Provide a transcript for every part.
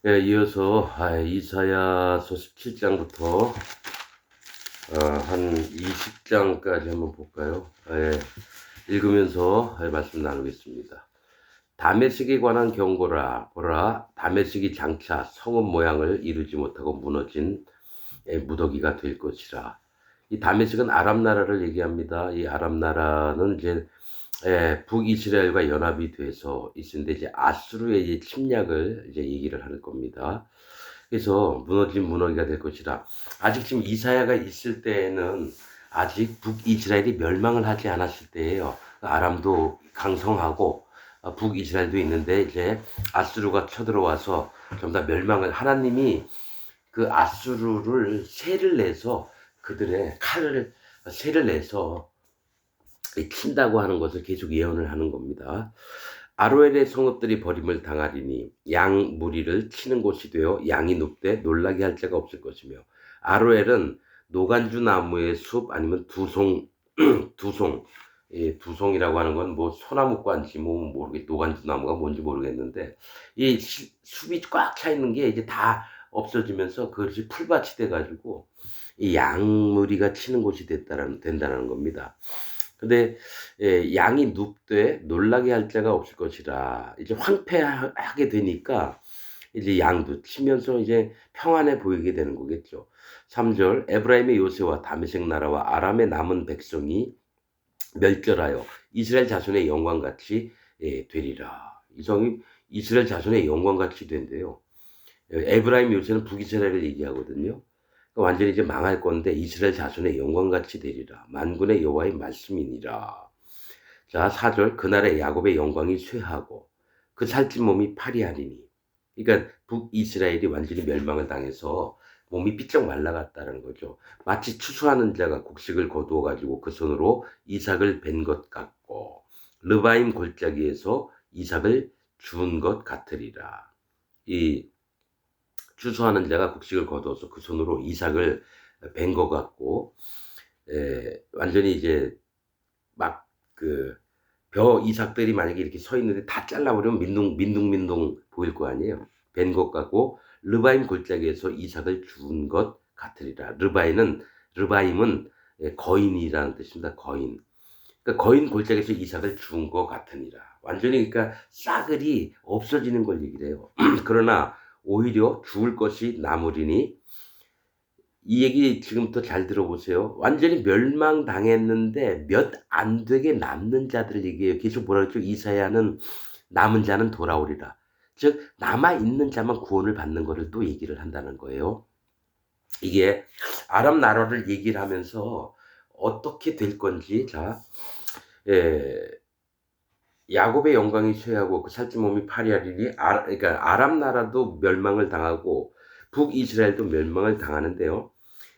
예, 이어서 이사야서 17장부터 한 20장까지 한번 볼까요? 읽으면서 말씀 나누겠습니다. 다메섹에 관한 경고라. 보라, 다메섹이 장차 성읍 모양을 이루지 못하고 무너진 무더기가 될 것이라. 이 다메섹은 아람 나라를 얘기합니다. 이 아람 나라는 이제 북이스라엘과 연합이 돼서 있는데 이제 아수르의 침략을 이제 얘기를 하는 겁니다. 그래서 무너진 무너기가 될 것이라. 아직 지금 이사야가 있을 때에는 아직 북이스라엘이 멸망을 하지 않았을 때예요. 아람도 강성하고 북이스라엘도 있는데 이제 아수르가 쳐들어와서 전부 다 멸망을, 하나님이 그 아수르를 세를 내서 그들의 칼을 세를 내서 친다고 하는 것을 계속 예언을 하는 겁니다. 아로엘의 성읍들이 버림을 당하리니 양 무리를 치는 곳이 되어 양이 눕되 놀라게 할 자가 없을 것이며. 아로엘은 노간주 나무의 숲 아니면 두송 두송, 두송이라고 하는 건 뭐 소나무과인지 뭐 모르겠, 노간주 나무가 뭔지 모르겠는데 이 숲이 꽉 차 있는 게 이제 다 없어지면서 그것이 풀밭이 돼가지고 이 양무리가 치는 곳이 된다는 겁니다. 근데 양이 눕되 놀라게 할 자가 없을 것이라. 이제 황폐하게 되니까 이제 양도 치면서 이제 평안해 보이게 되는 거겠죠. 3절, 에브라임의 요새와 다메섹 나라와 아람의 남은 백성이 멸절하여 이스라엘 자손의 영광같이 되리라. 이 성이 이스라엘 자손의 영광같이 된대요. 에브라임 요새는 북이스라엘을 얘기하거든요. 완전히 이제 망할 건데 이스라엘 자손의 영광같이 되리라. 만군의 여호와의 말씀이니라. 자, 4절, 그날에 야곱의 영광이 쇠하고 그 살찐 몸이 파리하리니. 그러니까 북이스라엘이 완전히 멸망을 당해서 몸이 삐쩍 말라갔다는 거죠. 마치 추수하는 자가 곡식을 거두어 가지고 그 손으로 이삭을 벤 것 같고 르바임 골짜기에서 이삭을 주운 것 같으리라. 이 추수하는 자가 곡식을 거두어서 그 손으로 이삭을 벤 것 같고, 완전히 이제 막 그 벼 이삭들이 만약에 이렇게 서 있는데 다 잘라버리면 민둥민둥 보일 거 아니에요. 벤 것 같고 르바임 골짜기에서 이삭을 주운 것 같으리라. 르바임은 거인이라는 뜻입니다. 거인. 그러니까 거인 골짜기에서 이삭을 주운 것 같으니라. 완전히 그러니까 싸그리 없어지는 걸 얘기를 해요. 그러나 오히려 죽을 것이 남으리니. 이 얘기 지금부터 잘 들어보세요. 완전히 멸망당했는데 몇 안 되게 남는 자들 얘기해요. 계속 뭐라 그랬죠? 이사야는 남은 자는 돌아오리라. 즉 남아있는 자만 구원을 받는 것을 또 얘기를 한다는 거예요. 이게 아람 나라를 얘기를 하면서 어떻게 될 건지. 자, 야곱의 영광이 쇠하고 그 살찐 몸이 파리하리니. 그러니까 아람 나라도 멸망을 당하고 북이스라엘도 멸망을 당하는데요.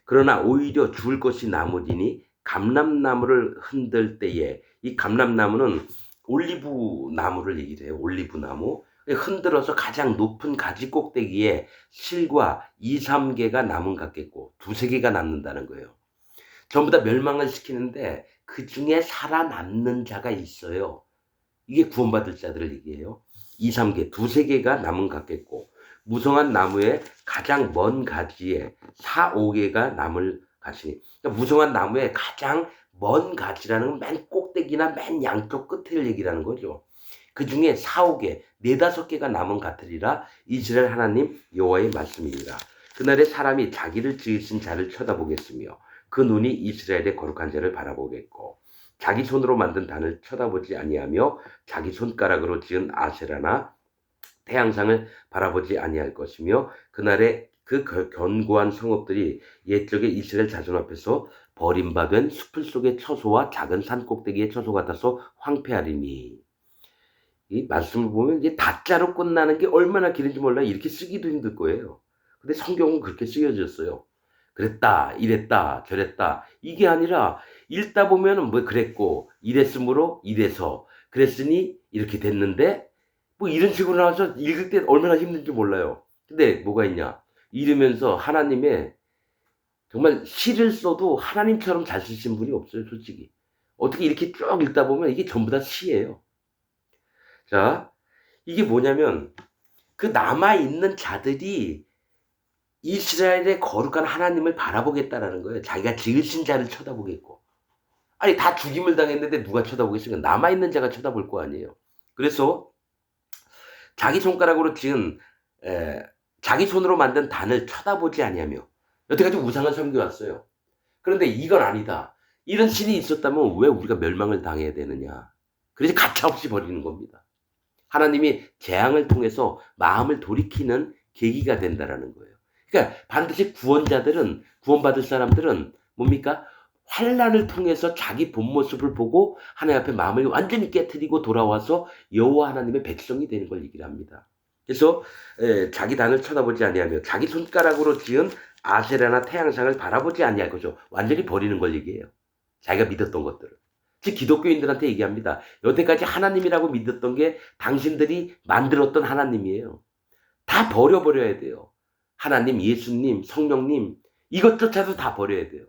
그러나 오히려 죽을 것이 남으리니 감람나무를 흔들 때에, 이 감람나무는 올리브 나무를 얘기를 해요. 올리브 나무. 흔들어서 가장 높은 가지 꼭대기에 실과 2, 3개가 남은 같겠고 2, 3개가 남는다는 거예요. 전부 다 멸망을 시키는데 그 중에 살아남는 자가 있어요. 이게 구원받을 자들을 얘기해요. 2, 3개, 2, 3개가 남은 같겠고 무성한 나무의 가장 먼 가지에 4, 5개가 남을 가시니. 그러니까 무성한 나무의 가장 먼 가지라는 건 맨 꼭대기나 맨 양쪽 끝을 얘기하는 거죠. 그 중에 4, 5개, 4, 5개가 남은 같으리라. 이스라엘 하나님 여호와의 말씀이니라. 그날에 사람이 자기를 지으신 자를 쳐다보겠으며 그 눈이 이스라엘의 거룩한 자를 바라보겠고 자기 손으로 만든 단을 쳐다보지 아니하며 자기 손가락으로 지은 아세라나 태양상을 바라보지 아니할 것이며 그날에 그 견고한 성읍들이 옛적의 이스라엘 자손 앞에서 버림받은 숲을 속의 처소와 작은 산 꼭대기의 처소 같아서 황폐하리니. 이 말씀을 보면 이제 다자로 끝나는 게 얼마나 길은지 몰라요. 이렇게 쓰기도 힘들 거예요. 근데 성경은 그렇게 쓰여졌어요. 그랬다, 이랬다, 저랬다. 이게 아니라 읽다 보면은 뭐 그랬고, 이랬으므로 이래서, 그랬으니 이렇게 됐는데, 뭐 이런 식으로 나와서 읽을 때 얼마나 힘든지 몰라요. 근데 뭐가 있냐? 읽으면서 하나님의 정말 시를 써도 하나님처럼 잘 쓰신 분이 없어요, 솔직히. 어떻게 이렇게 쭉 읽다 보면 이게 전부 다 시예요. 자, 이게 뭐냐면 그 남아있는 자들이 이스라엘의 거룩한 하나님을 바라보겠다라는 거예요. 자기가 지으신 자를 쳐다보겠고. 아니 다 죽임을 당했는데 누가 쳐다보겠습니까? 남아있는 자가 쳐다볼 거 아니에요. 그래서 자기 손가락으로 지은 자기 손으로 만든 단을 쳐다보지 아니하며 여태까지 우상을 섬겨왔어요. 그런데 이건 아니다. 이런 신이 있었다면 왜 우리가 멸망을 당해야 되느냐. 그래서 가차없이 버리는 겁니다. 하나님이 재앙을 통해서 마음을 돌이키는 계기가 된다라는 거예요. 그러니까 반드시 구원받을 사람들은 뭡니까? 환난을 통해서 자기 본 모습을 보고 하나님 앞에 마음을 완전히 깨트리고 돌아와서 여호와 하나님의 백성이 되는 걸 얘기를 합니다. 그래서 자기 단을 쳐다보지 아니하며 자기 손가락으로 지은 아세라나 태양상을 바라보지 아니할 거죠. 완전히 버리는 걸 얘기해요. 자기가 믿었던 것들을. 즉 기독교인들한테 얘기합니다. 여태까지 하나님이라고 믿었던 게 당신들이 만들었던 하나님이에요. 다 버려버려야 돼요. 하나님, 예수님, 성령님 이것조차도 다 버려야 돼요.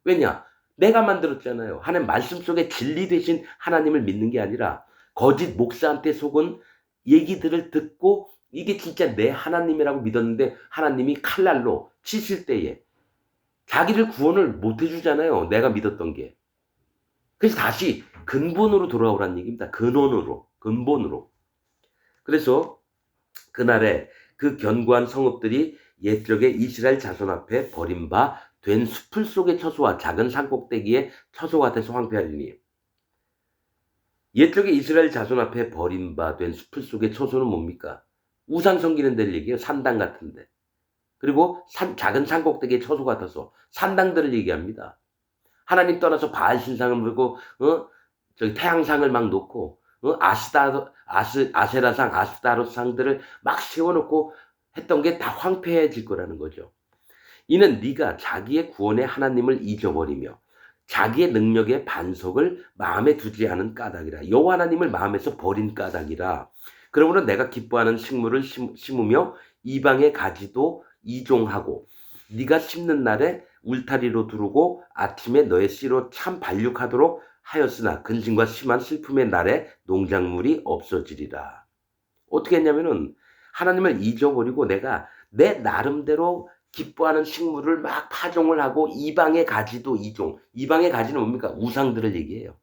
왜냐? 내가 만들었잖아요. 하나님 말씀 속에 진리 되신 하나님을 믿는 게 아니라 거짓 목사한테 속은 얘기들을 듣고 이게 진짜 내 하나님이라고 믿었는데 하나님이 칼날로 치실 때에 자기를 구원을 못 해주잖아요. 내가 믿었던 게. 그래서 다시 근본으로 돌아오라는 얘기입니다. 근본으로. 그래서 그날에 그 견고한 성읍들이 옛적의 이스라엘 자손 앞에 버림바 된 숲을 속의 처소와 작은 산 꼭대기에 처소가 돼서 황폐하리니 옛적의 이스라엘 자손 앞에 버림바 된 숲을 속의 처소는 뭡니까? 우상 섬기는 데를 얘기해요. 산당 같은데. 그리고 작은 산 꼭대기에 처소 같아서 산당들을 얘기합니다. 하나님 떠나서 바알 신상을 물고 저기 태양상을 막 놓고 아세라상, 아스타롯상들을 막 세워놓고 했던 게 다 황폐해질 거라는 거죠. 이는 네가 자기의 구원의 하나님을 잊어버리며 자기의 능력의 반석을 마음에 두지 않은 까닭이라. 여호와 하나님을 마음에서 버린 까닭이라. 그러므로 내가 기뻐하는 식물을 심으며 이방의 가지도 이종하고 네가 심는 날에 울타리로 두르고 아침에 너의 씨로 참 반륙하도록 하였으나 근심과 심한 슬픔의 날에 농작물이 없어지리라. 어떻게 했냐면은 하나님을 잊어버리고 내가 내 나름대로 기뻐하는 식물을 막 파종을 하고 이방의 가지도 이종. 이방의 가지는 뭡니까? 우상들을 얘기해요.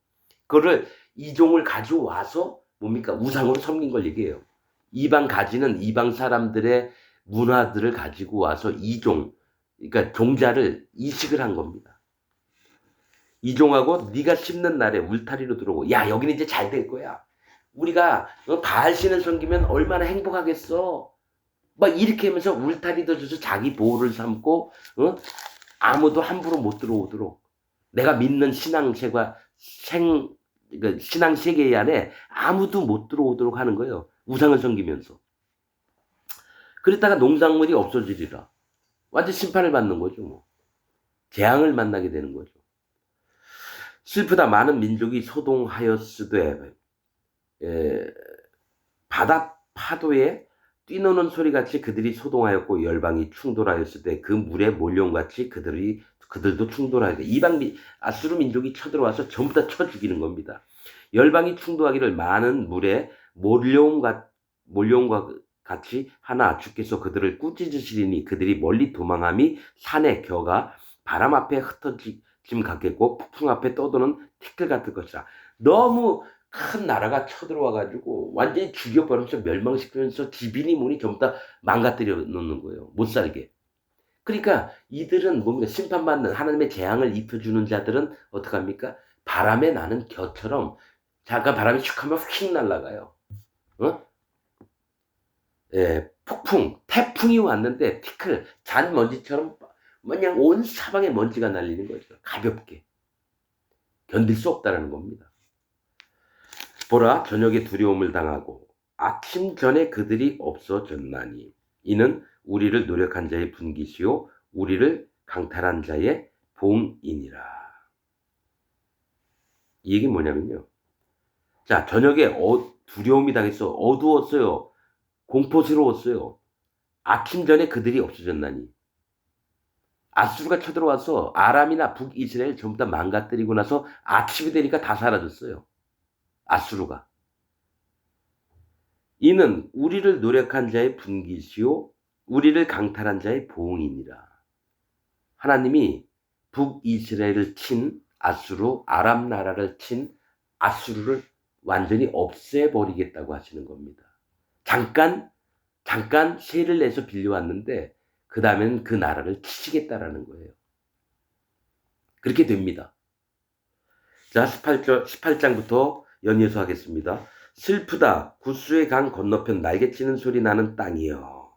그거를 이종을 가져와서 뭡니까? 우상으로 섬긴 걸 얘기해요. 이방 가지는 이방 사람들의 문화들을 가지고 와서 이종, 그러니까 종자를 이식을 한 겁니다. 이종하고 네가 심는 날에 울타리로 들어오고 야 여기는 이제 잘 될 거야. 우리가 바알신을 섬기면 얼마나 행복하겠어. 막 이렇게 하면서 울타리도 줘서 자기 보호를 삼고 아무도 함부로 못 들어오도록 내가 믿는 신앙세계와 그러니까 신앙세계 안에 아무도 못 들어오도록 하는 거예요. 우상을 섬기면서. 그랬다가 농작물이 없어지리라. 완전 심판을 받는 거죠. 뭐. 재앙을 만나게 되는 거죠. 슬프다. 많은 민족이 소동하였으되 바다 파도에 뛰노는 소리같이 그들이 소동하였고 열방이 충돌하였을 때 그 물에 몰려온같이 그들도 충돌하였다. 아수르 민족이 쳐들어와서 전부 다 쳐 죽이는 겁니다. 열방이 충돌하기를 많은 물에 몰려온과 같이 하나 주께서 그들을 꾸짖으시리니 그들이 멀리 도망함이 산에 겨가 바람 앞에 흩어짐 같겠고 폭풍 앞에 떠도는 티끌 같을 것이라. 너무 큰 나라가 쳐들어와가지고 완전히 죽여버리면서 멸망시키면서 지빈이 뭐니 전부 다 망가뜨려 놓는 거예요. 못 살게. 그러니까 이들은 뭡니까? 심판받는 하나님의 재앙을 입혀주는 자들은 어떡합니까? 바람에 나는 겨처럼 잠깐 바람이 슉 하면 휙 날아가요. 태풍이 왔는데 티끌, 잔먼지처럼 그냥 온 사방에 먼지가 날리는 거죠. 가볍게. 견딜 수 없다는 겁니다. 보라, 저녁에 두려움을 당하고 아침 전에 그들이 없어졌나니 이는 우리를 노력한 자의 분깃이요 우리를 강탈한 자의 봉이니라. 이 얘기는 뭐냐면요. 자, 저녁에 두려움이 당했어. 어두웠어요. 공포스러웠어요. 아침 전에 그들이 없어졌나니. 아수르가 쳐들어와서 아람이나 북이스라엘 전부 다 망가뜨리고 나서 아침이 되니까 다 사라졌어요. 아수르가. 이는 우리를 노력한 자의 분깃이요 우리를 강탈한 자의 보응이니라. 하나님이 북이스라엘을 친 아수르, 아람 나라를 친 아수르를 완전히 없애버리겠다고 하시는 겁니다. 잠깐 세를 내서 빌려왔는데 그 다음엔 그 나라를 치시겠다라는 거예요. 그렇게 됩니다. 자, 18장부터 연이어서 하겠습니다. 슬프다. 구스의 강 건너편 날개치는 소리 나는 땅이여.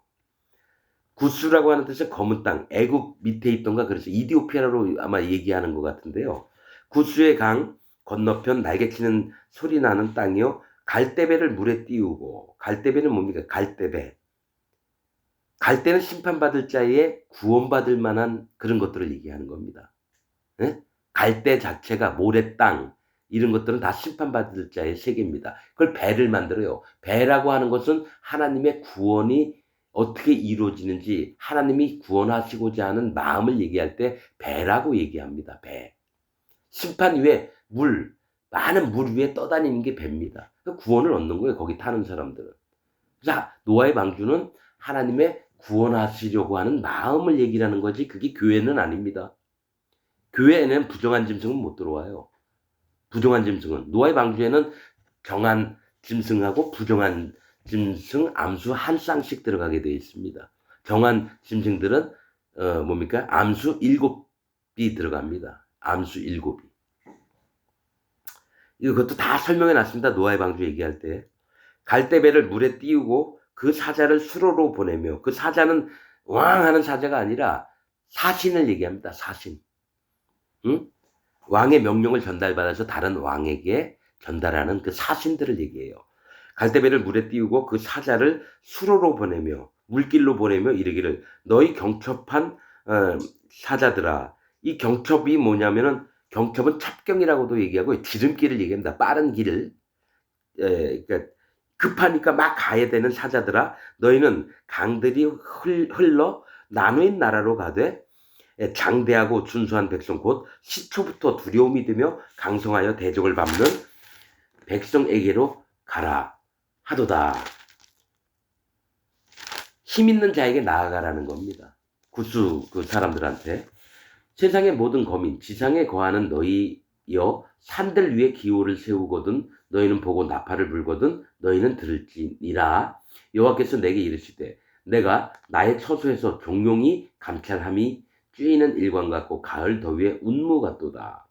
구스라고 하는 뜻은 검은 땅, 애굽 밑에 있던가 그래서 이디오피아로 아마 얘기하는 것 같은데요. 구스의 강 건너편 날개치는 소리 나는 땅이요. 갈대배를 물에 띄우고, 갈대배는 뭡니까? 갈대배. 갈대는 심판받을 자에 구원받을 만한 그런 것들을 얘기하는 겁니다. 네? 갈대 자체가 모래땅 이런 것들은 다 심판받을 자의 세계입니다. 그걸 배를 만들어요. 배라고 하는 것은 하나님의 구원이 어떻게 이루어지는지 하나님이 구원하시고자 하는 마음을 얘기할 때 배라고 얘기합니다. 배. 심판 위에 많은 물 위에 떠다니는 게 배입니다. 그 구원을 얻는 거예요. 거기 타는 사람들은. 자, 노아의 방주는 하나님의 구원하시려고 하는 마음을 얘기하는 거지 그게 교회는 아닙니다. 교회에는 부정한 짐승은 못 들어와요. 부정한 짐승은 노아의 방주에는 정한 짐승하고 부정한 짐승 암수 한 쌍씩 들어가게 되어 있습니다. 정한 짐승들은 뭡니까? 암수 7이 들어갑니다. 암수 7이. 이것도 다 설명해 놨습니다. 노아의 방주 얘기할 때. 갈대배를 물에 띄우고 그 사자를 수로로 보내며 그 사자는 왕 하는 사자가 아니라 사신을 얘기합니다. 사신. 응? 왕의 명령을 전달받아서 다른 왕에게 전달하는 그 사신들을 얘기해요. 갈대배를 물에 띄우고 그 사자를 수로로 보내며 물길로 보내며 이르기를 너희 경첩한 사자들아. 이 경첩이 뭐냐면은 경첩은 첩경이라고도 얘기하고 지름길을 얘기합니다. 빠른 길을. 그러니까 급하니까 막 가야 되는 사자들아. 너희는 강들이 흘러 나누인 나라로 가되 장대하고 준수한 백성 곧 시초부터 두려움이 되며 강성하여 대적을 밟는 백성에게로 가라 하도다. 힘 있는 자에게 나아가라는 겁니다. 구스 그 사람들한테. 세상의 모든 거민 지상에 거하는 너희여 산들 위에 기호를 세우거든 너희는 보고 나팔을 불거든 너희는 들을지니라. 여호와께서 내게 이르시되 내가 나의 처소에서 종용이 감찰함이 쬐이는 일광 같고 가을 더위에 운무 같도다.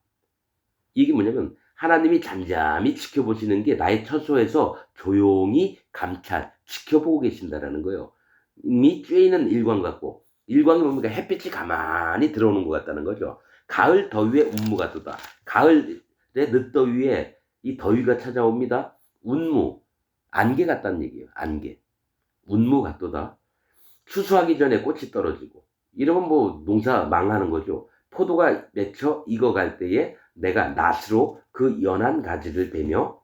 이게 뭐냐면 하나님이 잠잠히 지켜보시는 게 나의 처소에서 조용히 감찰 지켜보고 계신다라는 거예요. 이미 쬐이는 일광 같고 일광이 뭡니까? 햇빛이 가만히 들어오는 것 같다는 거죠. 가을 더위에 운무 같도다. 가을의 늦더위에 이 더위가 찾아옵니다. 운무 안개 같다는 얘기예요. 안개 운무 같도다. 추수하기 전에 꽃이 떨어지고 이러면 뭐 농사 망하는 거죠. 포도가 맺혀 익어갈 때에 내가 낫으로 그 연한 가지를 베며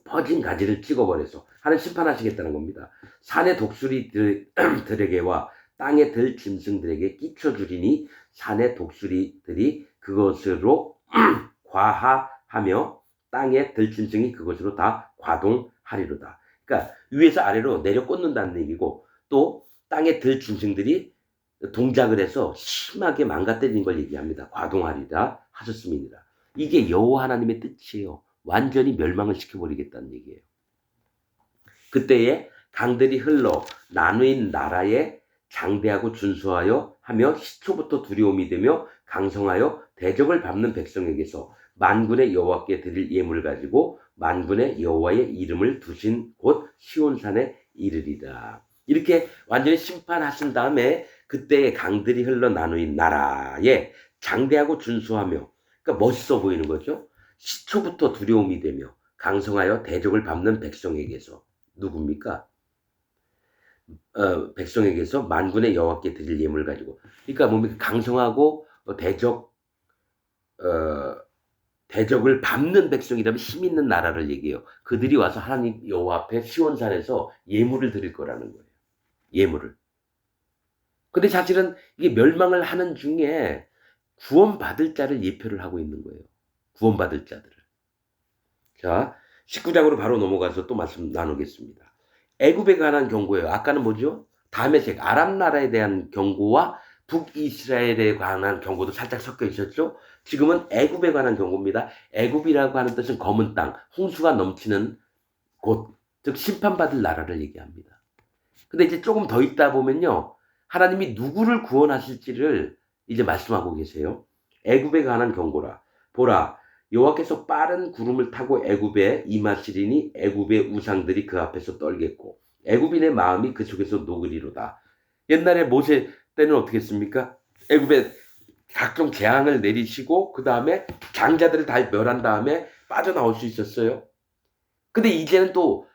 퍼진 가지를 찍어버려서 하는 심판하시겠다는 겁니다. 산의 독수리들에게와 땅의 들 짐승들에게 끼쳐주리니 산의 독수리들이 그것으로 과하하며 땅의 들 짐승이 그것으로 다 과동하리로다. 그러니까 위에서 아래로 내려 꽂는다는 얘기고 또 땅의 들 짐승들이 동작을 해서 심하게 망가뜨리는 걸 얘기합니다. 과동하리라 하셨음이니라. 이게 여호와 하나님의 뜻이에요. 완전히 멸망을 시켜버리겠다는 얘기예요. 그때에 강들이 흘러 나누인 나라에 장대하고 준수하여 하며 시초부터 두려움이 되며 강성하여 대적을 밟는 백성에게서 만군의 여호와께 드릴 예물을 가지고 만군의 여호와의 이름을 두신 곳 시온산에 이르리라. 이렇게 완전히 심판하신 다음에 그때의 강들이 흘러 나누인 나라에 장대하고 준수하며 그러니까 멋있어 보이는 거죠. 시초부터 두려움이 되며 강성하여 대적을 밟는 백성에게서 누굽니까? 백성에게서 만군의 여호와께 드릴 예물을 가지고 그러니까 뭡니까? 강성하고 대적을 밟는 백성이라면 힘 있는 나라를 얘기해요. 그들이 와서 하나님 여호와 앞에 시온산에서 예물을 드릴 거라는 거예요. 예물을. 근데 사실은 이게 멸망을 하는 중에 구원받을 자를 예표를 하고 있는 거예요. 구원받을 자들을. 자, 19장으로 바로 넘어가서 또 말씀 나누겠습니다. 애굽에 관한 경고예요. 아까는 뭐죠? 다메섹 아람 나라에 대한 경고와 북이스라엘에 관한 경고도 살짝 섞여 있었죠. 지금은 애굽에 관한 경고입니다. 애굽이라고 하는 뜻은 검은 땅, 홍수가 넘치는 곳, 즉 심판받을 나라를 얘기합니다. 근데 이제 조금 더 있다 보면요, 하나님이 누구를 구원하실지를 이제 말씀하고 계세요. 애굽에 관한 경고라. 보라, 여호와께서 빠른 구름을 타고 애굽에 임하시리니 애굽의 우상들이 그 앞에서 떨겠고 애굽인의 마음이 그 속에서 녹으리로다. 옛날에 모세 때는 어떻게 했습니까? 애굽에 각종 재앙을 내리시고 그 다음에 장자들을 다 멸한 다음에 빠져나올 수 있었어요. 근데 이제는 또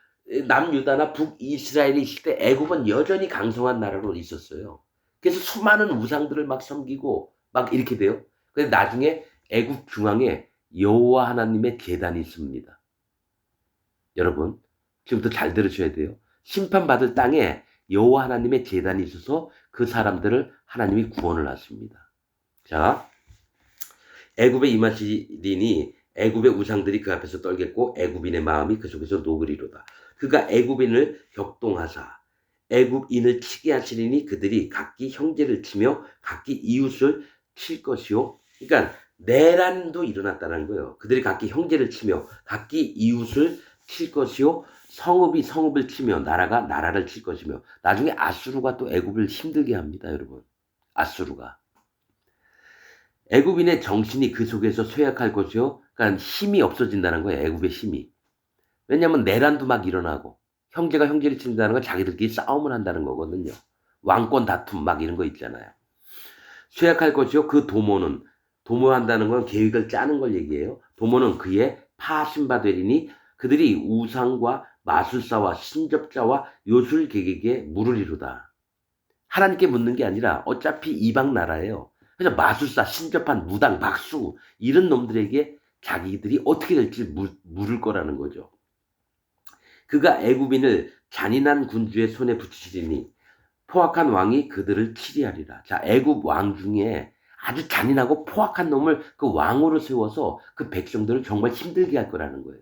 남유다나 북이스라엘이 있을 때 애굽은 여전히 강성한 나라로 있었어요. 그래서 수많은 우상들을 막 섬기고 막 이렇게 돼요. 근데 나중에 애굽 중앙에 여호와 하나님의 제단이 있습니다. 여러분, 지금부터 잘 들으셔야 돼요. 심판받을 땅에 여호와 하나님의 제단이 있어서 그 사람들을 하나님이 구원을 하십니다. 자, 애굽에 임하시리니 애굽의 우상들이 그 앞에서 떨겠고 애굽인의 마음이 그 속에서 녹으리로다. 그가 애굽인을 격동하사 애굽인을 치게 하시리니 그들이 각기 형제를 치며 각기 이웃을 칠 것이요. 그러니까 내란도 일어났다는 거예요. 그들이 각기 형제를 치며 각기 이웃을 칠 것이요. 성읍이 성읍을 치며 나라가 나라를 칠 것이며 나중에 아수르가 또 애굽을 힘들게 합니다. 여러분. 아수르가. 애굽인의 정신이 그 속에서 쇠약할 것이요. 그러니까 힘이 없어진다는 거예요. 애굽의 힘이. 왜냐하면 내란도 막 일어나고 형제가 형제를 친다는 건 자기들끼리 싸움을 한다는 거거든요. 왕권 다툼 막 이런 거 있잖아요. 쇠약할 것이요. 그 도모한다는 건 계획을 짜는 걸 얘기해요. 도모는 그의 파신바 되리니 그들이 우상과 마술사와 신접자와 요술객에게 물으리로다. 하나님께 묻는 게 아니라 어차피 이방 나라예요. 그래서 마술사, 신접한 무당, 박수 이런 놈들에게 자기들이 어떻게 될지 물을 거라는 거죠. 그가 애굽인을 잔인한 군주의 손에 붙이시리니 포악한 왕이 그들을 치리하리라. 자, 애굽 왕 중에 아주 잔인하고 포악한 놈을 그 왕으로 세워서 그 백성들을 정말 힘들게 할 거라는 거예요.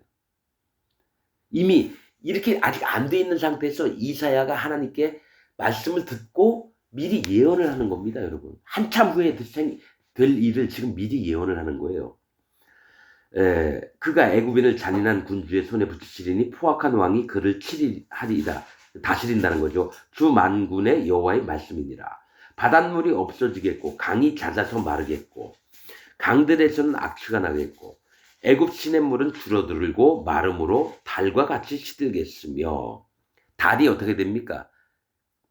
이미 이렇게 아직 안 돼 있는 상태에서 이사야가 하나님께 말씀을 듣고 미리 예언을 하는 겁니다, 여러분. 한참 후에 될 일을 지금 미리 예언을 하는 거예요. 그가 애굽인을 잔인한 군주의 손에 붙이시리니 포악한 왕이 그를 치리하리이다. 다스린다는 거죠. 주 만군의 여호와의 말씀이니라. 바닷물이 없어지겠고 강이 잦아서 마르겠고 강들에서는 악취가 나겠고 애굽 시냇물은 줄어들고 마름으로 달과 같이 시들겠으며 달이 어떻게 됩니까?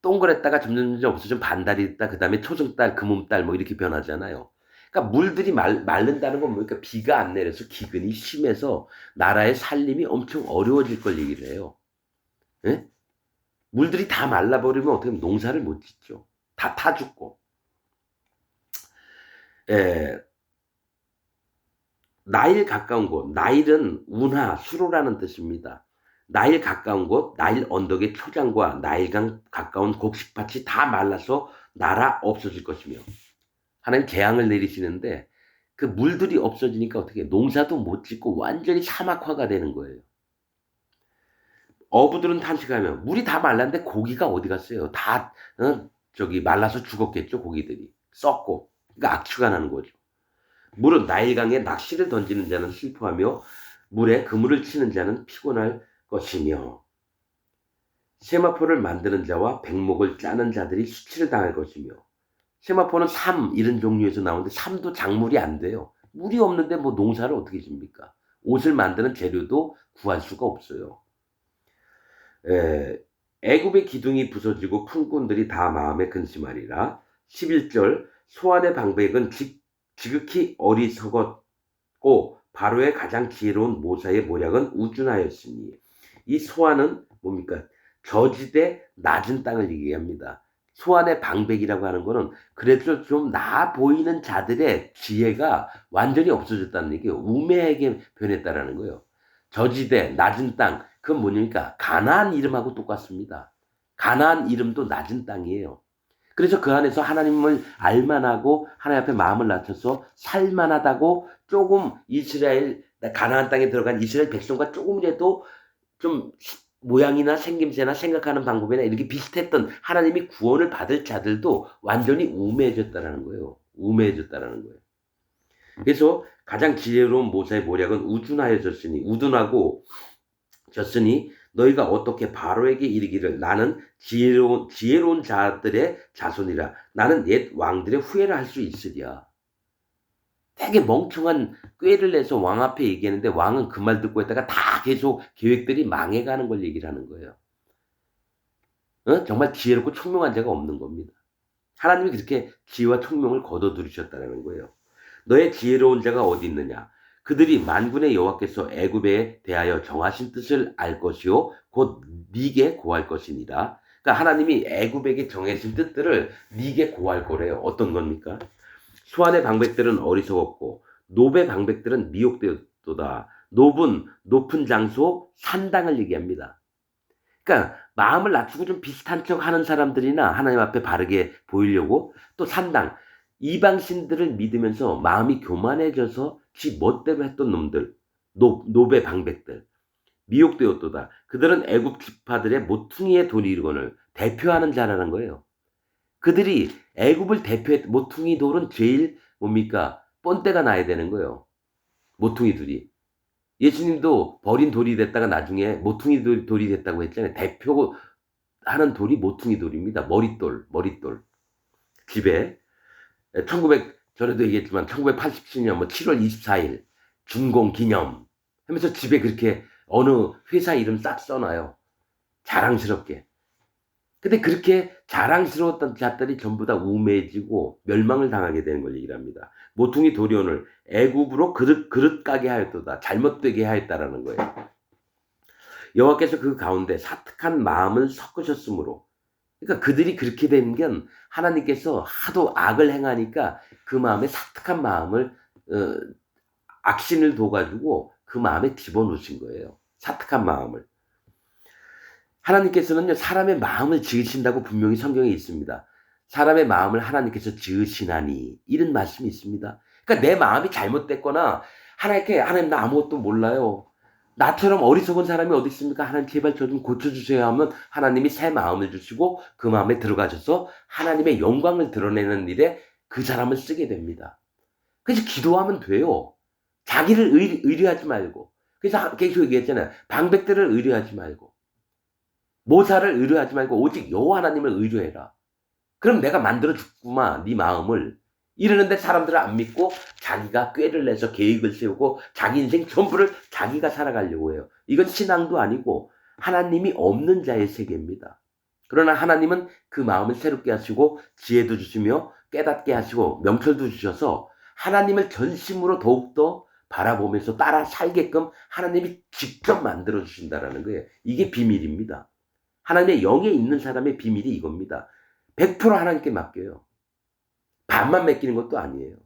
동그랬다가 점점 없어지면 반달이 있다. 그 다음에 초승달, 금음달 뭐 이렇게 변하잖아요. 그러니까 물들이 마른다는 건 뭡니까? 비가 안 내려서 기근이 심해서 나라의 살림이 엄청 어려워질 걸 얘기를 해요. 예? 물들이 다 말라버리면 어떻게 하면 농사를 못 짓죠. 다 타 죽고. 나일 가까운 곳. 나일은 운하, 수로라는 뜻입니다. 나일 가까운 곳, 나일 언덕의 초장과 나일강 가까운 곡식밭이 다 말라서 나라 없어질 것이며 하나님 재앙을 내리시는데 그 물들이 없어지니까 어떻게 농사도 못 짓고 완전히 사막화가 되는 거예요. 어부들은 탄식하면 물이 다 말랐는데 고기가 어디 갔어요? 다 말라서 죽었겠죠. 고기들이 썩고. 그러니까 악취가 나는 거죠. 물은 나일강에 낚시를 던지는 자는 슬퍼하며 물에 그물을 치는 자는 피곤할 것이며 세마포를 만드는 자와 백목을 짜는 자들이 수치를 당할 것이며 세마포는 삼 이런 종류에서 나오는데 삼도 작물이 안 돼요. 물이 없는데 뭐 농사를 어떻게 집니까? 옷을 만드는 재료도 구할 수가 없어요. 애굽의 기둥이 부서지고 품꾼들이 다 마음에 근심하리라. 11절 소안의 방백은 지극히 어리석었고 바로의 가장 지혜로운 모사의 모략은 우준하였으니 이 소안은 뭡니까? 저지대 낮은 땅을 얘기합니다. 소안의 방백이라고 하는 거는 그래도 좀 나아 보이는 자들의 지혜가 완전히 없어졌다는 얘기예요. 우매하게 변했다라는 거예요. 저지대 낮은 땅 그건 뭐냐니까 가나안 이름하고 똑같습니다. 가나안 이름도 낮은 땅이에요. 그래서 그 안에서 하나님을 알만하고 하나님 앞에 마음을 낮춰서 살만하다고 조금 가나안 땅에 들어간 이스라엘 백성과 조금이라도 좀 모양이나 생김새나 생각하는 방법이나 이렇게 비슷했던 하나님이 구원을 받을 자들도 완전히 우매해졌다라는 거예요. 우매해졌다라는 거예요. 그래서 가장 지혜로운 모세의 모략은 우둔하고 졌으니 너희가 어떻게 바로에게 이르기를 나는 지혜로운 자들의 자손이라 나는 옛 왕들의 후예를 할 수 있으랴. 되게 멍청한 꾀를 내서 왕 앞에 얘기하는데 왕은 그 말 듣고 있다가 다 계속 계획들이 망해가는 걸 얘기를 하는 거예요. 정말 지혜롭고 총명한 자가 없는 겁니다. 하나님이 그렇게 지혜와 총명을 거둬들이셨다는 거예요. 너의 지혜로운 자가 어디 있느냐? 그들이 만군의 여호와께서 애굽에 대하여 정하신 뜻을 알 것이요 곧 네게 고할 것이니라. 그러니까 하나님이 애굽에게 정하신 뜻들을 네게 고할 거래요. 어떤 겁니까? 수완의 방백들은 어리석었고 노베 방백들은 미혹되었도다. 노은 높은 장소 산당을 얘기합니다. 그러니까 마음을 낮추고 좀 비슷한 척 하는 사람들이나 하나님 앞에 바르게 보이려고 또 산당 이방신들을 믿으면서 마음이 교만해져서 지 멋대로 했던 놈들 노베 방백들 미혹되었도다. 그들은 애굽 지파들의 모퉁이의 돌이건을 대표하는 자라는 거예요. 그들이 애굽을 대표했 모퉁이 돌은 제일 뭡니까? 본때가 나야 되는 거예요. 모퉁이 돌이. 예수님도 버린 돌이 됐다가 나중에 모퉁이 돌이 됐다고 했잖아요. 대표하는 돌이 모퉁이 돌입니다. 머릿돌. 집에 전에도 얘기했지만 1987년 7월 24일 준공 기념 하면서 집에 그렇게 어느 회사 이름 싹 써놔요. 자랑스럽게. 근데 그렇게 자랑스러웠던 자들이 전부 다 우매해지고 멸망을 당하게 되는 걸 얘기를 합니다. 모퉁이 도리온을 애굽으로 그릇 가게 하였도다. 잘못되게 하였다라는 거예요. 여호와께서 그 가운데 사특한 마음을 섞으셨으므로 그러니까 그들이 그렇게 된 건 하나님께서 하도 악을 행하니까 그 마음에 사특한 마음을 악신을 둬가지고 그 마음에 집어넣으신 거예요. 사특한 마음을. 하나님께서는요, 사람의 마음을 지으신다고 분명히 성경에 있습니다. 사람의 마음을 하나님께서 지으시나니 이런 말씀이 있습니다. 그러니까 내 마음이 잘못됐거나 하나님 나 아무것도 몰라요. 나처럼 어리석은 사람이 어디 있습니까? 하나님 제발 저 좀 고쳐주세요 하면 하나님이 새 마음을 주시고 그 마음에 들어가셔서 하나님의 영광을 드러내는 일에 그 사람을 쓰게 됩니다. 그래서 기도하면 돼요. 자기를 의뢰하지 말고. 그래서 계속 얘기했잖아요. 방백들을 의뢰하지 말고. 모사를 의뢰하지 말고 오직 여호와 하나님을 의뢰해라. 그럼 내가 만들어 주구만 네 마음을. 이러는데 사람들은 안 믿고 자기가 꾀를 내서 계획을 세우고 자기 인생 전부를 자기가 살아가려고 해요. 이건 신앙도 아니고 하나님이 없는 자의 세계입니다. 그러나 하나님은 그 마음을 새롭게 하시고 지혜도 주시며 깨닫게 하시고 명철도 주셔서 하나님을 전심으로 더욱더 바라보면서 따라 살게끔 하나님이 직접 만들어 주신다는 거예요. 이게 비밀입니다. 하나님의 영에 있는 사람의 비밀이 이겁니다. 100% 하나님께 맡겨요. 반만 맡기는 것도 아니에요.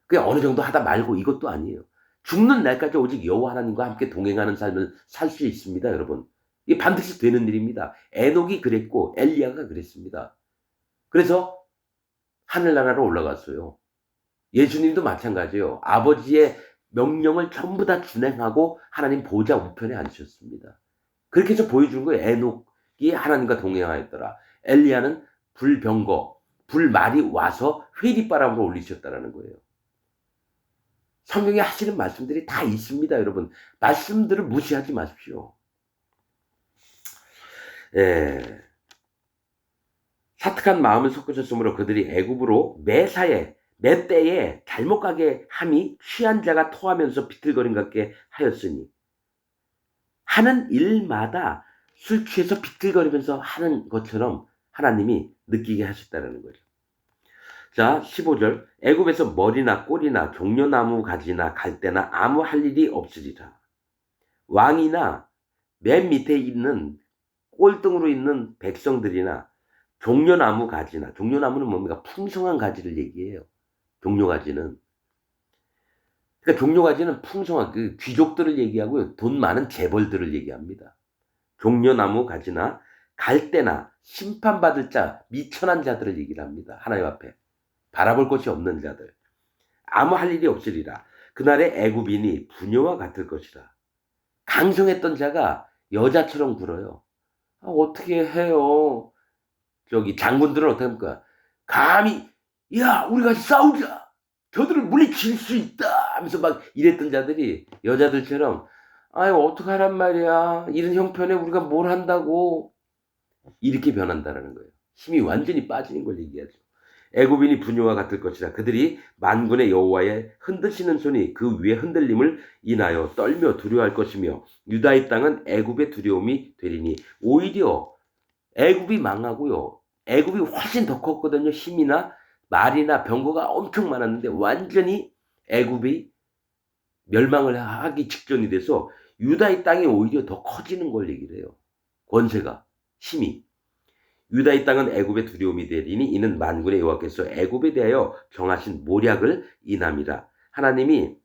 그냥 어느 정도 하다 말고 이것도 아니에요. 죽는 날까지 오직 여호와 하나님과 함께 동행하는 삶을 살 수 있습니다, 여러분. 이게 반드시 되는 일입니다. 에녹이 그랬고 엘리야가 그랬습니다. 그래서 하늘나라로 올라갔어요. 예수님도 마찬가지예요. 아버지의 명령을 전부 다 준행하고 하나님 보좌 우편에 앉으셨습니다. 그렇게 해서 보여준 거예요. 에녹이 하나님과 동행하였더라. 엘리야는 불말이 와서 회리바람으로 올리셨다라는 거예요. 성경에 하시는 말씀들이 다 있습니다, 여러분. 말씀들을 무시하지 마십시오. 사특한 마음을 섞으셨으므로 그들이 애굽으로 매 때에 잘못 가게 함이 취한 자가 토하면서 비틀거림 같게 하였으니 하는 일마다 술 취해서 비틀거리면서 하는 것처럼 하나님이 느끼게 하셨다는 거죠. 자, 15절. 애굽에서 머리나 꼬리나 종려나무 가지나 갈대나 아무 할 일이 없으리라. 왕이나 맨 밑에 있는 꼴등으로 있는 백성들이나 종려나무 가지나, 종려나무는 뭡니까? 풍성한 가지를 얘기해요. 종려가지는. 그러니까 종려가지는 풍성한 그 귀족들을 얘기하고요. 돈 많은 재벌들을 얘기합니다. 종려나무 가지나 갈대나 심판받을 자, 미천한 자들을 얘기를 합니다. 하나님 앞에. 바라볼 곳이 없는 자들. 아무 할 일이 없으리라. 그날의 애굽인이 부녀와 같을 것이라. 강성했던 자가 여자처럼 굴어요. 어떻게 해요? 저기 장군들은 어떻게 합니까? 감히 "야 우리 같이 싸우자. 저들을 물리칠 수 있다." 하면서 막 이랬던 자들이 여자들처럼 "아유 어떡하란 말이야. 이런 형편에 우리가 뭘 한다고." 이렇게 변한다라는 거예요. 힘이 완전히 빠지는 걸 얘기하죠. 애굽인이 분유와 같을 것이라 그들이 만군의 여호와의 흔드시는 손이 그 위에 흔들림을 인하여 떨며 두려워할 것이며 유다의 땅은 애굽의 두려움이 되리니 오히려 애굽이 망하고요. 애굽이 훨씬 더 컸거든요. 힘이나 말이나 병거가 엄청 많았는데 완전히 애굽이 멸망을 하기 직전이 돼서 유다의 땅이 오히려 더 커지는 걸 얘기를 해요. 권세가, 힘이. 유다의 땅은 애굽의 두려움이 되리니 이는 만군의 여호와께서 애굽에 대하여 정하신 모략을 인함이라. 하나님이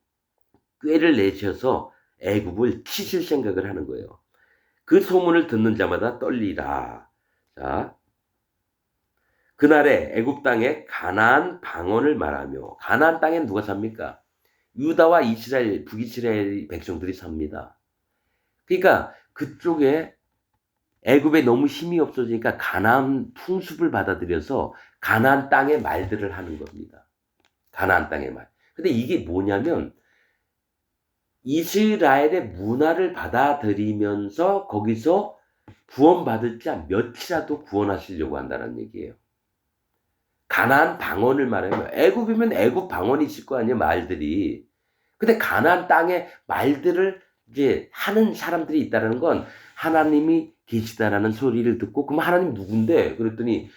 꾀를 내셔서 애굽을 치실 생각을 하는 거예요. 그 소문을 듣는 자마다 떨리라. 자, 그날에 애굽 땅에 가나안 방언을 말하며 가나안 땅엔 누가 삽니까? 유다와 이스라엘, 북이스라엘 백성들이 삽니다. 그러니까 그쪽에 애굽에 너무 힘이 없어지니까 가나안 풍습을 받아들여서 가나안 땅의 말들을 하는 겁니다. 가나안 땅의 말. 근데 이게 뭐냐면 이스라엘의 문화를 받아들이면서 거기서 구원받을 자 몇이라도 구원하시려고 한다는 얘기예요. 가나안 방언을 말하면 애굽이면 애굽 방언이 있을 거 아니에요, 말들이. 근데 가나안 땅의 말들을 이제 하는 사람들이 있다는 건 하나님이 계시다라는 소리를 듣고 그럼 하나님 누군데? 그랬더니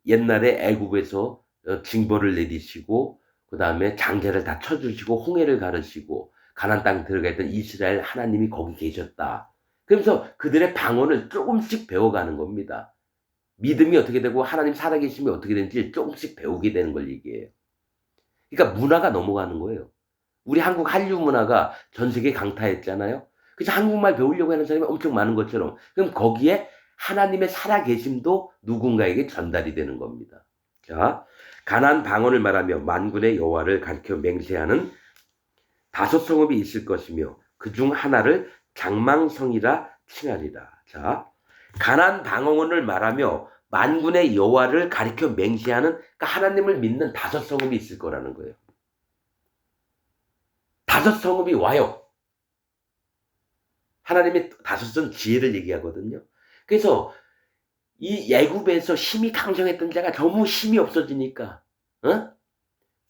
옛날에 애굽에서 징벌을 내리시고 그다음에 장자를 다 쳐주시고 홍해를 가르시고 가나안 땅 들어가 있던 이스라엘 하나님이 거기 계셨다. 그러면서 그들의 방언을 조금씩 배워가는 겁니다. 믿음이 어떻게 되고 하나님 살아계심이 어떻게 되는지 조금씩 배우게 되는 걸 얘기해요. 그러니까 문화가 넘어가는 거예요. 우리 한국 한류 문화가 전 세계 강타했잖아요. 그래서 한국말 배우려고 하는 사람이 엄청 많은 것처럼 그럼 거기에 하나님의 살아계심도 누군가에게 전달이 되는 겁니다. 자, 가나안 방언을 말하며 만군의 여호와를 가리켜 맹세하는 5성읍이 있을 것이며 그중 하나를 장망성이라 칭하리라. 자, 가나안 방언을 말하며 만군의 여호와를 가리켜 맹세하는 그러니까 하나님을 믿는 5성읍이 있을 거라는 거예요. 5성읍이 와요. 하나님의 5선 지혜를 얘기하거든요. 그래서 이 애굽에서 힘이 강성했던 자가 너무 힘이 없어지니까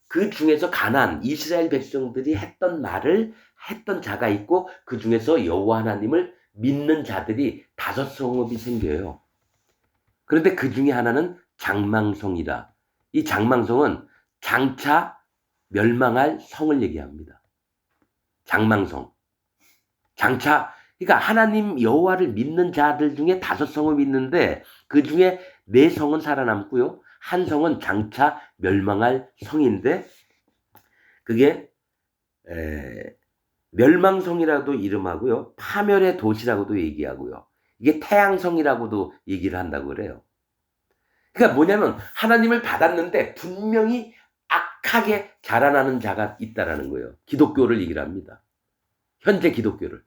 그 중에서 가나안 이스라엘 백성들이 했던 말을 했던 자가 있고 그 중에서 여호와 하나님을 믿는 자들이 5성읍이 생겨요. 그런데 그 중에 하나는 장망성이다. 이 장망성은 장차 멸망할 성을 얘기합니다. 장망성. 장차 그러니까 하나님 여호와를 믿는 자들 중에 5성읍이 있는데 그 중에 4성은 살아남고요. 한 성은 장차 멸망할 성인데 그게 멸망성이라고도 이름하고요. 파멸의 도시라고도 얘기하고요. 이게 태양성이라고도 얘기를 한다고 그래요. 그러니까 뭐냐면 하나님을 받았는데 분명히 악하게 자라나는 자가 있다라는 거예요. 기독교를 얘기를 합니다. 현재 기독교를.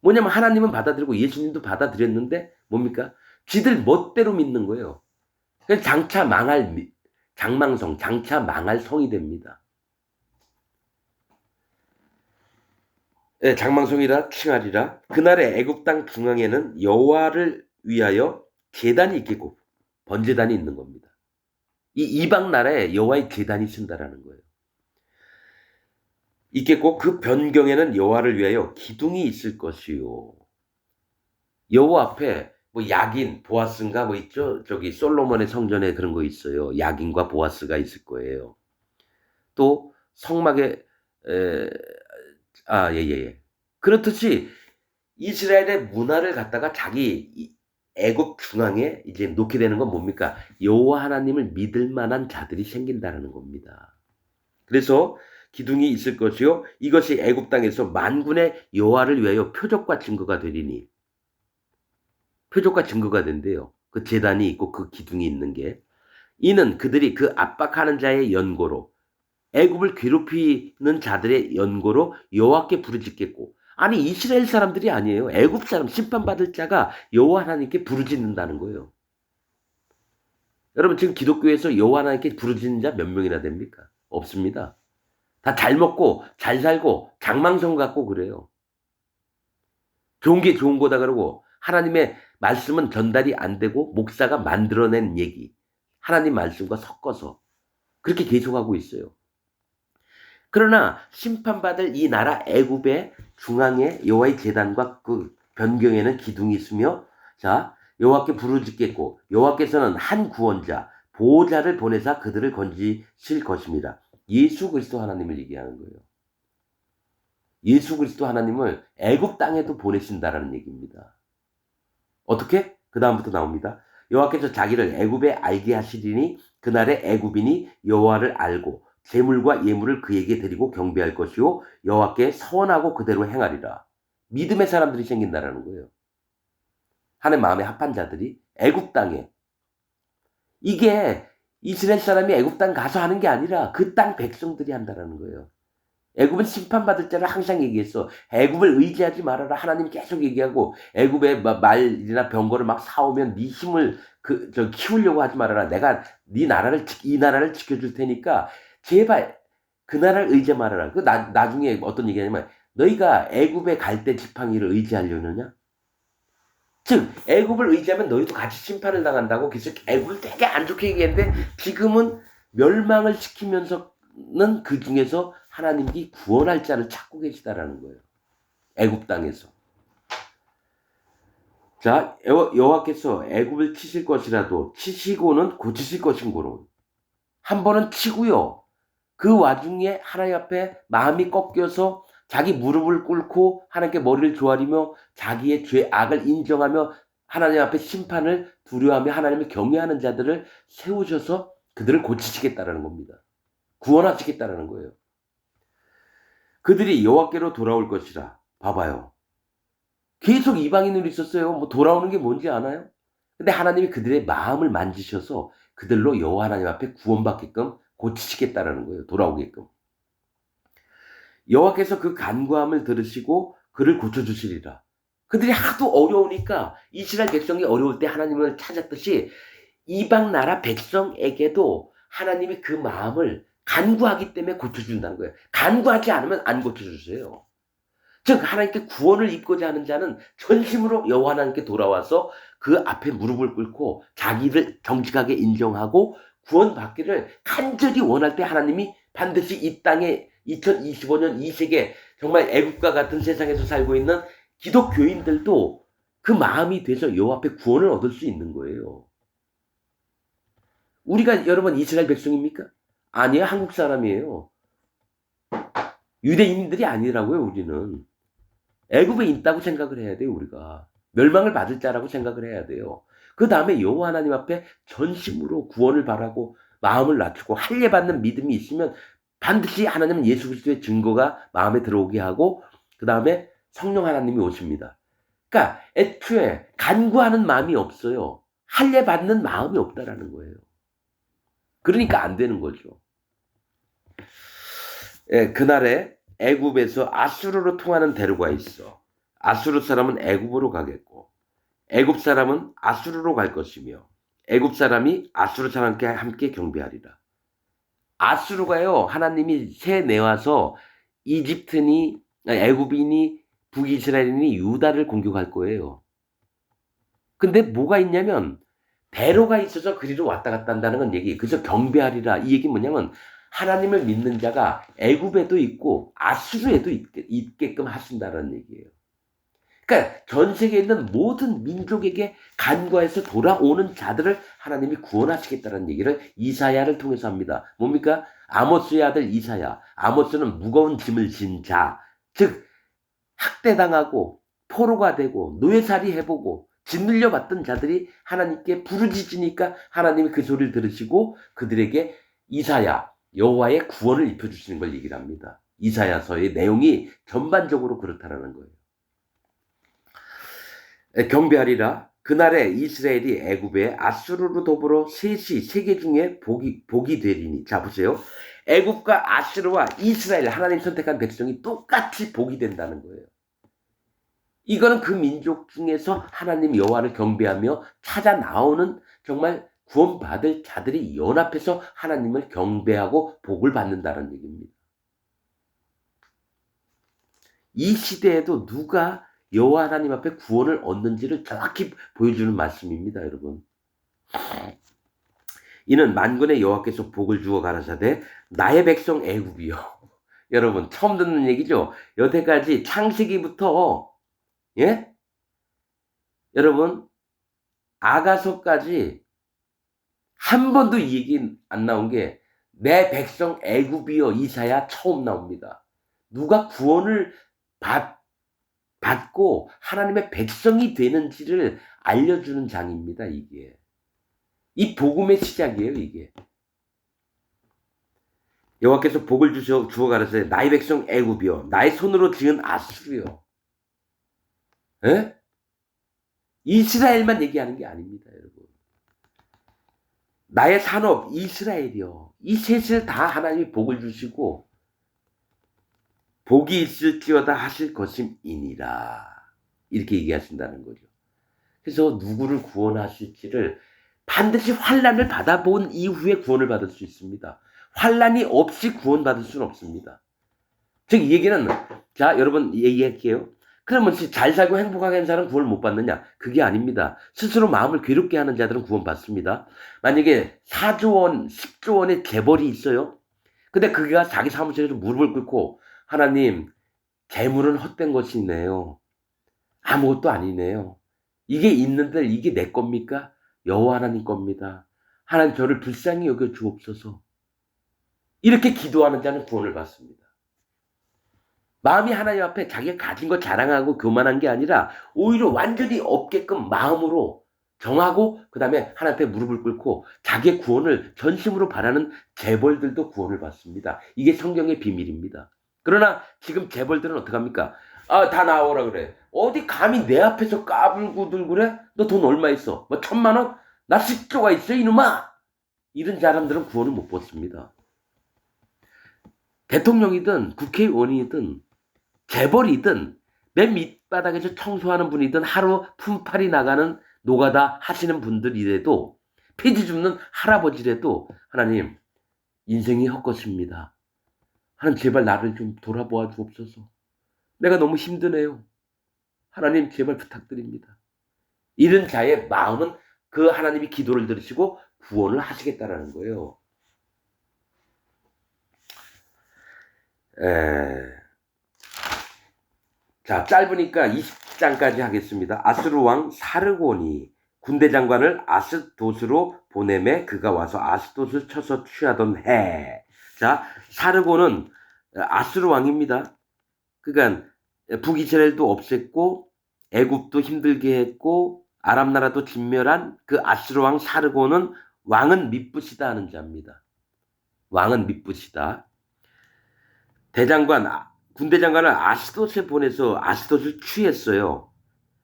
뭐냐면 하나님은 받아들이고 예수님도 받아들였는데 뭡니까? 지들 멋대로 믿는 거예요. 그래서 장차 망할 장망성, 장차 망할 성이 됩니다. 네, 장망성이라 칭하리라. 그날에 애굽 땅 중앙에는 여호와를 위하여 제단이 있겠고 번제단이 있는 겁니다. 이 이방 나라에 여호와의 제단이 쓴다라는 거예요. 있겠고 그 변경에는 여호와를 위하여 기둥이 있을 것이요. 여호와 앞에 뭐 야긴, 보아스인가 뭐 있죠? 저기 솔로몬의 성전에 그런 거 있어요. 야긴과 보아스가 있을 거예요. 또 성막에 예. 그렇듯이 이스라엘의 문화를 갖다가 자기 애굽 중앙에 이제 놓게 되는 건 뭡니까? 여호와 하나님을 믿을 만한 자들이 생긴다라는 겁니다. 그래서 기둥이 있을 것이요 이것이 애굽 땅에서 만군의 여호와를 위하여 표적과 증거가 되리니 표적과 증거가 된대요. 그 제단이 있고 그 기둥이 있는 게 이는 그들이 그 압박하는 자의 연고로 애굽을 괴롭히는 자들의 연고로 여호와께 부르짖겠고 아니 이스라엘 사람들이 아니에요. 애굽 사람 심판받을 자가 여호와 하나님께 부르짖는다는 거예요. 여러분 지금 기독교에서 여호와 하나님께 부르짖는 자 몇 명이나 됩니까? 없습니다. 다 잘 먹고 잘 살고 장망성 갖고 그래요. 좋은 게 좋은 거다 그러고 하나님의 말씀은 전달이 안 되고 목사가 만들어낸 얘기 하나님 말씀과 섞어서 그렇게 계속하고 있어요. 그러나 심판받을 이 나라 애굽의 중앙에 여호와의 제단과 그 변경에는 기둥이 있으며 자 여호와께 부르짖겠고 여호와께서는 한 구원자 보호자를 보내사 그들을 건지실 것입니다. 예수 그리스도 하나님을 얘기하는 거예요. 예수 그리스도 하나님을 애굽 땅에도 보내신다라는 얘기입니다. 어떻게? 그 다음부터 나옵니다. 여호와께서 자기를 애굽에 알게 하시리니 그날에 애굽인이 여호와를 알고 제물과 예물을 그에게 드리고 경배할 것이요 여호와께 서원하고 그대로 행하리라. 믿음의 사람들이 생긴다라는 거예요. 하나님 마음에 합한 자들이 애굽 땅에 이게 이스라엘 사람이 애굽 땅 가서 하는 게 아니라 그 땅 백성들이 한다라는 거예요. 애굽은 심판받을 자를 항상 얘기했어. 애굽을 의지하지 말아라. 하나님 계속 얘기하고 애굽의 말이나 병거를 막 사오면 네 힘을 키우려고 하지 말아라. 내가 이 나라를 지켜줄 테니까 제발 그 나라를 의지 말아라. 그 나중에 어떤 얘기냐면 너희가 애굽에 갈 때 지팡이를 의지하려느냐? 즉 애굽을 의지하면 너희도 같이 심판을 당한다고 계속 애굽을 되게 안 좋게 얘기했는데 지금은 멸망을 시키면서는 그 중에서 하나님이 구원할 자를 찾고 계시다라는 거예요. 애굽 땅에서. 자, 여호와께서 애굽을 치실 것이라도 치시고는 고치실 것인고로 한 번은 치고요. 그 와중에 하나님 앞에 마음이 꺾여서 자기 무릎을 꿇고 하나님께 머리를 조아리며 자기의 죄 악을 인정하며 하나님 앞에 심판을 두려워하며 하나님을 경외하는 자들을 세우셔서 그들을 고치시겠다라는 겁니다. 구원하시겠다라는 거예요. 그들이 여호와께로 돌아올 것이라. 봐봐요. 계속 이방인으로 있었어요. 뭐 돌아오는 게 뭔지 아나요? 근데 하나님이 그들의 마음을 만지셔서 그들로 여호와 하나님 앞에 구원받게끔 고치시겠다라는 거예요. 돌아오게끔. 여호와께서 그 간구함을 들으시고 그를 고쳐주시리라. 그들이 하도 어려우니까 이스라엘 백성이 어려울 때 하나님을 찾았듯이 이방 나라 백성에게도 하나님이 그 마음을 간구하기 때문에 고쳐준다는 거예요. 간구하지 않으면 안 고쳐주세요. 즉 하나님께 구원을 입고자 하는 자는 전심으로 여호와 하나님께 돌아와서 그 앞에 무릎을 꿇고 자기를 정직하게 인정하고 구원받기를 간절히 원할 때 하나님이 반드시 이 땅에 2025년 이 세계 정말 애국과 같은 세상에서 살고 있는 기독교인들도 그 마음이 돼서 여호와 앞에 구원을 얻을 수 있는 거예요. 우리가 여러분 이스라엘 백성입니까? 아니에요. 한국 사람이에요. 유대인들이 아니라고요. 우리는. 애굽에 있다고 생각을 해야 돼요. 우리가. 멸망을 받을 자라고 생각을 해야 돼요. 그 다음에 여호와 하나님 앞에 전심으로 구원을 바라고 마음을 낮추고 할례받는 믿음이 있으면 반드시 하나님은 예수 그리스도의 증거가 마음에 들어오게 하고 그 다음에 성령 하나님이 오십니다. 그러니까 애초에 간구하는 마음이 없어요. 할례받는 마음이 없다라는 거예요. 그러니까 안 되는 거죠. 예, 그날에 애굽에서 아수르로 통하는 대로가 있어. 아수르 사람은 애굽으로 가겠고 애굽 사람은 아수르로 갈 것이며 애굽 사람이 아수르 사람과 함께 경배하리라. 아수르가요. 하나님이 새 내와서 이집트니 애굽이니 북이스라엘이니 유다를 공격할 거예요. 근데 뭐가 있냐면 대로가 있어서 그리로 왔다 갔다 한다는 건 얘기. 그래서 경배하리라. 이 얘기 뭐냐면 하나님을 믿는 자가 애굽에도 있고 아수르에도 있게끔 하신다는 얘기예요. 그러니까 전 세계에 있는 모든 민족에게 간과해서 돌아오는 자들을 하나님이 구원하시겠다는 얘기를 이사야를 통해서 합니다. 뭡니까? 아모스의 아들 이사야. 아모스는 무거운 짐을 진 자. 즉 학대당하고 포로가 되고 노예살이 해보고 짓눌려 봤던 자들이 하나님께 부르짖으니까 하나님이 그 소리를 들으시고 그들에게 이사야 여호와의 구원을 입혀주시는 걸 얘기를 합니다. 이사야서의 내용이 전반적으로 그렇다라는 거예요. 경배하리라. 그날에 이스라엘이 애굽에 아수르로 더불어 셋이 세계 중에 복이 되리니. 자 보세요. 애굽과 아수르와 이스라엘 하나님 선택한 백성이 똑같이 복이 된다는 거예요. 이거는 그 민족 중에서 하나님 여호와를 경배하며 찾아 나오는 정말 구원받을 자들이 연합해서 하나님을 경배하고 복을 받는다는 얘기입니다. 이 시대에도 누가 여호와 하나님 앞에 구원을 얻는지를 정확히 보여주는 말씀입니다, 여러분. 이는 만군의 여호와께서 복을 주어 가라사대 나의 백성 애굽이요. 여러분 처음 듣는 얘기죠. 여태까지 창세기부터 예? 여러분 아가서까지 한 번도 이 얘기 안 나온 게 내 백성 애굽이요 이사야 처음 나옵니다. 누가 구원을 받고 하나님의 백성이 되는지를 알려주는 장입니다. 이게 이 복음의 시작이에요. 이게 여호와께서 복을 주어 가라사대 나의 백성 애굽이요 나의 손으로 지은 아수르요. 에? 이스라엘만 얘기하는 게 아닙니다, 여러분. 나의 산업 이스라엘이요. 이 셋을 다 하나님이 복을 주시고 복이 있을지어다 하실 것임이니라. 이렇게 얘기하신다는 거죠. 그래서 누구를 구원하실지를 반드시 환난을 받아본 이후에 구원을 받을 수 있습니다. 환난이 없이 구원받을 수는 없습니다. 즉 이 얘기는 자 여러분 얘기할게요. 그러면 잘 살고 행복하게 하는 사람은 구원을 못 받느냐? 그게 아닙니다. 스스로 마음을 괴롭게 하는 자들은 구원 받습니다. 만약에 4조 원, 10조 원의 재벌이 있어요. 근데 그가 자기 사무실에서 무릎을 꿇고 하나님 재물은 헛된 것이네요. 아무것도 아니네요. 이게 있는데 이게 내 겁니까? 여호와 하나님 겁니다. 하나님 저를 불쌍히 여겨 주옵소서. 이렇게 기도하는 자는 구원을 받습니다. 마음이 하나님 앞에 자기가 가진 거 자랑하고 교만한 게 아니라 오히려 완전히 없게끔 마음으로 정하고 그 다음에 하나님 앞에 무릎을 꿇고 자기의 구원을 전심으로 바라는 재벌들도 구원을 받습니다. 이게 성경의 비밀입니다. 그러나 지금 재벌들은 어떡합니까? 아, 다 나오라 그래. 어디 감히 내 앞에서 까불고들 그래? 너 돈 얼마 있어? 뭐 1,000만 원? 나 10조가 있어 이놈아! 이런 사람들은 구원을 못 받습니다. 대통령이든 국회의원이든 재벌이든 맨 밑바닥에서 청소하는 분이든 하루 품팔이 나가는 노가다 하시는 분들이라도 폐지 줍는 할아버지라도 하나님 인생이 헛것입니다. 하나님 제발 나를 좀 돌아보아 주옵소서. 내가 너무 힘드네요. 하나님 제발 부탁드립니다. 이런 자의 마음은 그 하나님이 기도를 들으시고 구원을 하시겠다라는 거예요. 자, 짧으니까 20장까지 하겠습니다. 아스르 왕 사르곤이 군대 장관을 아스돗으로 보내매 그가 와서 아스돗을 쳐서 취하던 해. 자, 사르곤은 아스르 왕입니다. 그러니까 북이스라엘도 없앴고 애굽도 힘들게 했고 아람 나라도 진멸한 그 아스르 왕 사르곤은 왕은 미쁘시다 하는 자입니다. 왕은 미쁘시다. 군대 장관을 아스돗에 보내서 아스돗을 취했어요.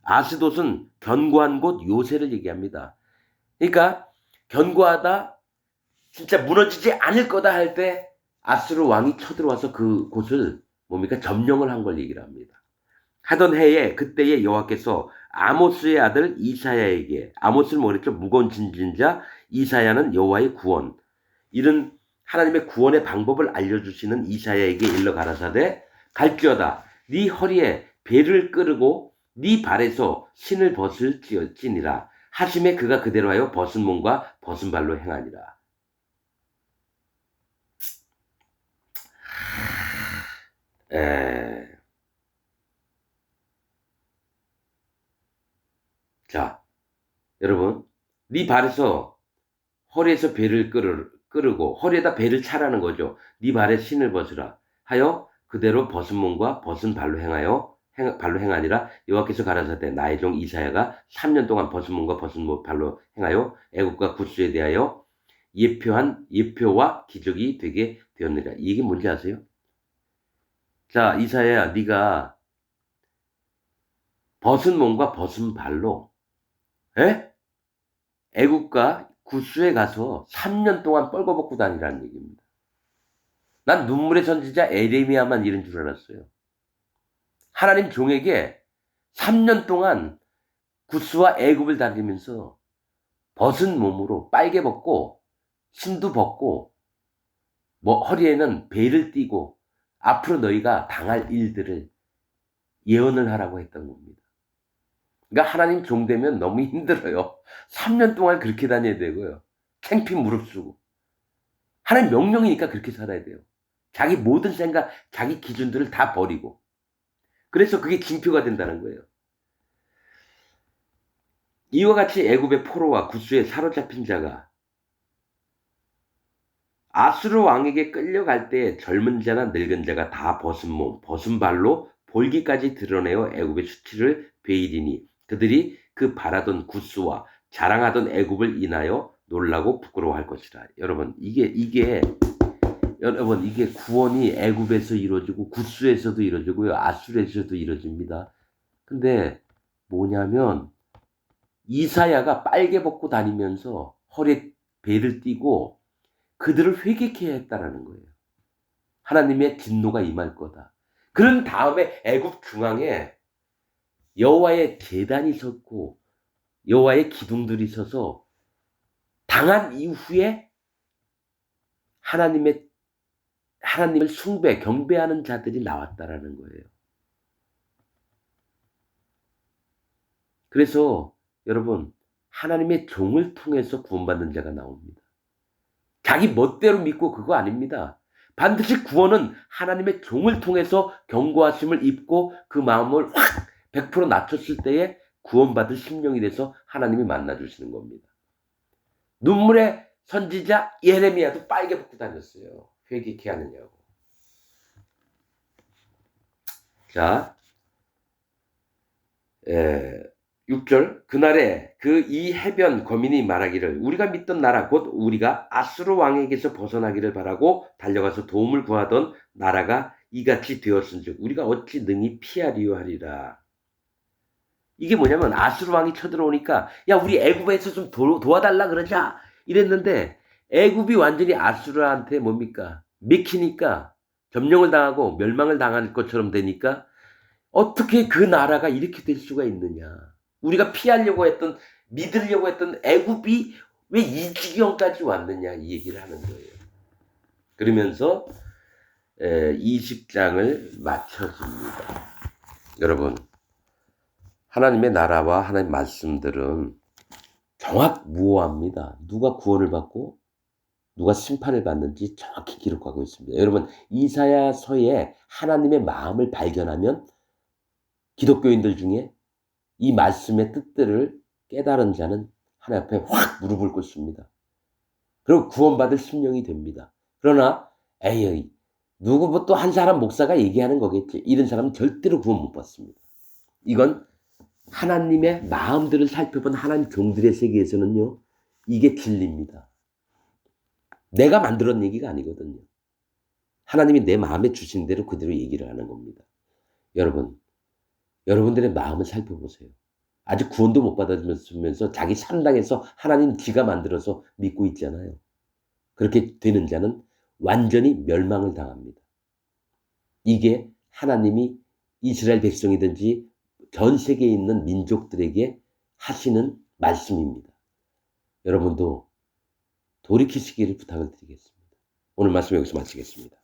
아스돗은 견고한 곳 요새를 얘기합니다. 그러니까 견고하다, 진짜 무너지지 않을 거다 할 때 아스루 왕이 쳐들어와서 그 곳을 뭡니까 점령을 한 걸 얘기를 합니다. 하던 해에 그때에 여호와께서 아모스의 아들 이사야에게 아모스는 뭐랬죠? 무거운 짐진 자 이사야는 여호와의 구원 이런 하나님의 구원의 방법을 알려주시는 이사야에게 일러 가라사대 갈지어다 네 허리에 배를 끄르고 네 발에서 신을 벗을지니라 하심에 그가 그대로 하여 벗은 몸과 벗은 발로 행하니라. 자, 여러분, 네 발에서 허리에서 배를 끄르고 허리에다 배를 차라는 거죠. 네 발에 신을 벗으라 하여 그대로 벗은 몸과 벗은 발로 행하니라. 여호와께서 가라사대 나의 종 이사야가 3년 동안 벗은 몸과 벗은 발로 행하여 애굽과 구스에 대하여 예표와 기적이 되게 되었느니라. 이게 뭔지 아세요? 자, 이사야야, 네가 벗은 몸과 벗은 발로 애굽과 구스에 가서 3년 동안 뻘거벗고 다니라는 얘기입니다. 난 눈물의 선지자 에레미야만 이런 줄 알았어요. 하나님 종에게 3년 동안 구스와 애굽을 다니면서 벗은 몸으로 빨개 벗고 신도 벗고 허리에는 베일을 띠고 앞으로 너희가 당할 일들을 예언을 하라고 했던 겁니다. 그러니까 하나님 종 되면 너무 힘들어요. 3년 동안 그렇게 다녀야 되고요. 창피 무릅쓰고. 하나님 명령이니까 그렇게 살아야 돼요. 자기 모든 생각, 자기 기준들을 다 버리고. 그래서 그게 징표가 된다는 거예요. 이와 같이 애굽의 포로와 구스에 사로잡힌 자가 아수르 왕에게 끌려갈 때 젊은 자나 늙은 자가 다 벗은 몸, 벗은 발로 볼기까지 드러내어 애굽의 수치를 베이리니 그들이 그 바라던 구스와 자랑하던 애굽을 인하여 놀라고 부끄러워할 것이라. 여러분, 이게 구원이 애굽에서 이루어지고 구스에서도 이루어지고요. 아수르에서도 이루어집니다. 근데 뭐냐면 이사야가 빨개 벗고 다니면서 허리에 베를 띠고 그들을 회개케 했다라는 거예요. 하나님의 진노가 임할 거다. 그런 다음에 애굽 중앙에 여호와의 제단이 섰고 여호와의 기둥들이 서서 당한 이후에 하나님을 숭배, 경배하는 자들이 나왔다라는 거예요. 그래서 여러분, 하나님의 종을 통해서 구원받는 자가 나옵니다. 자기 멋대로 믿고 그거 아닙니다. 반드시 구원은 하나님의 종을 통해서 경고하심을 입고 그 마음을 확 100% 낮췄을 때에 구원받을 심령이 돼서 하나님이 만나주시는 겁니다. 눈물의 선지자 예레미야도 빨개 벗고 다녔어요. 회개케 하느냐고. 자, 6절 그날에 그 이 해변 거민이 말하기를 우리가 믿던 나라 곧 우리가 아수르 왕에게서 벗어나기를 바라고 달려가서 도움을 구하던 나라가 이같이 되었은즉 우리가 어찌 능히 피하리요 하리라. 이게 뭐냐면 아수르 왕이 쳐들어오니까 야 우리 애굽에서 좀 도와달라 그러자 이랬는데 애굽이 완전히 아수르한테 뭡니까? 맥히니까 점령을 당하고 멸망을 당할 것처럼 되니까 어떻게 그 나라가 이렇게 될 수가 있느냐. 우리가 피하려고 했던 믿으려고 했던 애굽이 왜 이 지경까지 왔느냐 이 얘기를 하는 거예요. 그러면서 20장을 마쳐줍니다. 여러분 하나님의 나라와 하나님의 말씀들은 정확무오합니다. 누가 구원을 받고 누가 심판을 받는지 정확히 기록하고 있습니다. 여러분 이사야서에 하나님의 마음을 발견하면 기독교인들 중에 이 말씀의 뜻들을 깨달은 자는 하나님 앞에 확 무릎을 꿇습니다. 그리고 구원받을 심령이 됩니다. 그러나 에이 누구 뭐 또 한 사람 목사가 얘기하는 거겠지. 이런 사람은 절대로 구원 못 받습니다. 이건 하나님의 마음들을 살펴본 하나님 종들의 세계에서는요. 이게 진리입니다. 내가 만들었는 얘기가 아니거든요. 하나님이 내 마음에 주신 대로 그대로 얘기를 하는 겁니다. 여러분들의 마음을 살펴보세요. 아직 구원도 못 받으면서 자기 산당에서 하나님 지가 만들어서 믿고 있잖아요. 그렇게 되는 자는 완전히 멸망을 당합니다. 이게 하나님이 이스라엘 백성이든지 전 세계에 있는 민족들에게 하시는 말씀입니다. 여러분도 돌이키시기를 부탁을 드리겠습니다. 오늘 말씀 여기서 마치겠습니다.